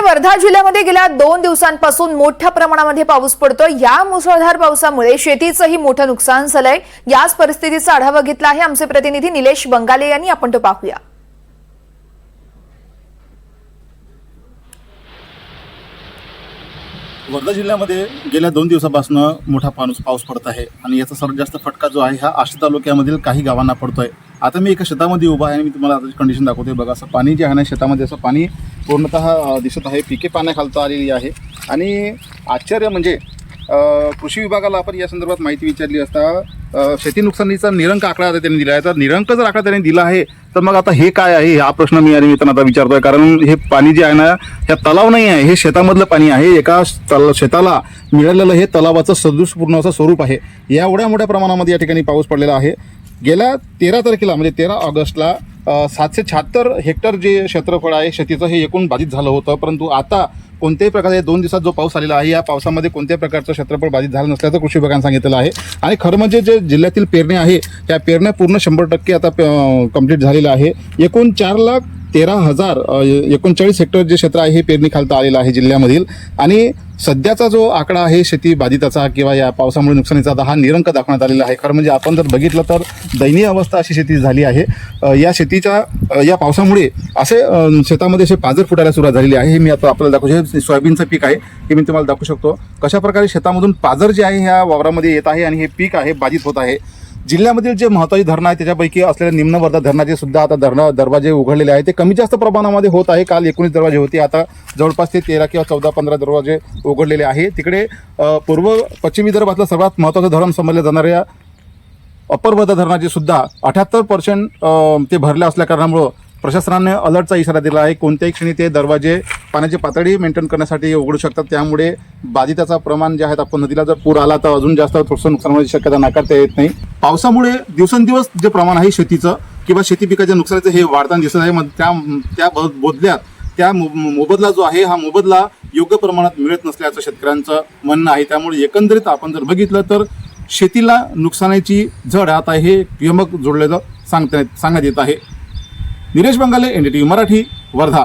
वर्धा जिल्ह्यामध्ये गेल्या 2 दिवसांपासून मोठ्या प्रमाणामध्ये पाऊस पडतोय। या मुसळधार पावसामुळे शेतीचंही मोठं नुकसान झालंय। याच परिस्थितीचा आढावा घेतला आहे आमचे प्रतिनिधी निलेश बंगाले यांनी। आपण तो पाहूया। वर्धा जिल्ह्यामध्ये गेल्या 2 दिवसापासून मोठा पाऊस पडत आहे आणि याचा सर्वात जास्त फटका जो आहे हा आष्टी तालुक्यामधील काही गावांना पडतोय। आता मी एका शेतामध्ये उभा आहे आणि मी तुम्हाला आता कंडिशन दाखवते। बघा, असं पाणी जे आहे ना शेतामध्ये, असं पाणी पूर्णतः दिसत आहे। पिके पाण्याखालती आलेली आहे आणि आश्चर्य म्हणजे कृषी विभागाला आपण या संदर्भात माहिती विचारली असता शेती नुकसानीचा निरंक आकडा आता त्यांनी दिला आहे। तर निरंक जर आकडा त्यांनी दिला आहे तर मग आता हे काय आहे हा प्रश्न मी आणि मित्रांनो आता विचारतोय। कारण हे पाणी जे आहे ना ह्या तलाव नाही आहे, हे शेतामधलं पाणी आहे। एका शेताला मिळालेलं हे तलावाचं सदृशपूर्ण असं स्वरूप आहे। एवढ्या मोठ्या प्रमाणामध्ये या ठिकाणी पाऊस पडलेला आहे। गेल्या 13 तारखेला म्हणजे 13 ऑगस्टला 776 हेक्टर जे क्षेत्रफळ आहे शेतीचं हे एकूण बाधित झालं होतं। परंतु आता कोणत्याही प्रकारे 2 दिवसात जो पाऊस आलेला आहे या पावसामध्ये कोणत्याही प्रकारचं क्षेत्रफळ बाधित झालं नसल्याचं कृषी विभागाने सांगितलेलं आहे। आणि खरं म्हणजे जे जिल्ह्यातील पेरणी आहे त्या पेरण्या पूर्ण 100% आता कंप्लीट झालेलं आहे। एकूण 4,13,039 हेक्टर जे क्षेत्र आहे हे पेरणी खालतं आलेलं आहे जिल्ह्यामधील। आणि सध्याचा जो आकडा आहे शेती बाधिताचा किंवा या पावसामुळे नुकसानीचा हा निरंक दाखवण्यात आलेला आहे। खरं म्हणजे आपण जर बघितलं तर दयनीय अवस्था अशी शेती झाली आहे। या शेतीच्या या पावसामुळे असे शेतामध्ये असे पाजर फुटायला सुरुवात झालेली आहे। हे मी आता आपल्याला दाखवू शकतो। सोयाबीनचं पीक आहे हे मी तुम्हाला दाखवू शकतो कशा प्रकारे शेतामधून पाजर जे आहे ह्या वावरामध्ये येत आहे आणि हे पीक आहे बाधित होत आहे। जिल्ह्यामधील जे महत्त्वाची धरणं आहे त्याच्यापैकी असलेल्या निम्न वर्धा धरणाचे सुद्धा आता दरवाजे उघडलेले आहेत। ते कमी जास्त प्रमाणामध्ये होत आहे। काल 19 दरवाजे होते, आता जवळपास ते 13 किंवा 14-15 दरवाजे उघडलेले आहे। तिकडे पूर्व पश्चिम विदर्भातलं सर्वात महत्त्वाचं धरण समजल्या जाणाऱ्या अप्पर वर्धा धरणाचे सुद्धा 78% ते भरले असल्या कारणामुळं प्रशासनाने अलर्टचा इशारा दिला आहे। कोणत्याही क्षणी ते दरवाजे पाण्याची पातळी मेंटेन करण्यासाठी उघडू शकतात। त्यामुळे बाधिताचा प्रमाण जे आहे आपण नदीला जर पूर आला तर अजून जास्त थोडंसं नुकसान होण्याची शक्यता नाकारता येत नाही। पावसामुळे दिवसेंदिवस जे प्रमाण आहे शेतीचं किंवा शेती पिकाच्या नुकसानीचं हे वाढताना दिसत आहे। मग त्या बदल्यात त्या मोबदला जो आहे हा मोबदला योग्य प्रमाणात मिळत नसल्याचं शेतकऱ्यांचं म्हणणं आहे। त्यामुळे एकंदरीत आपण जर बघितलं तर शेतीला नुकसानीची झड आता हे यमक जोडलेलं सांगण्यात येत आहे। निलेश बंगाले, NDTV मराठी, वर्धा।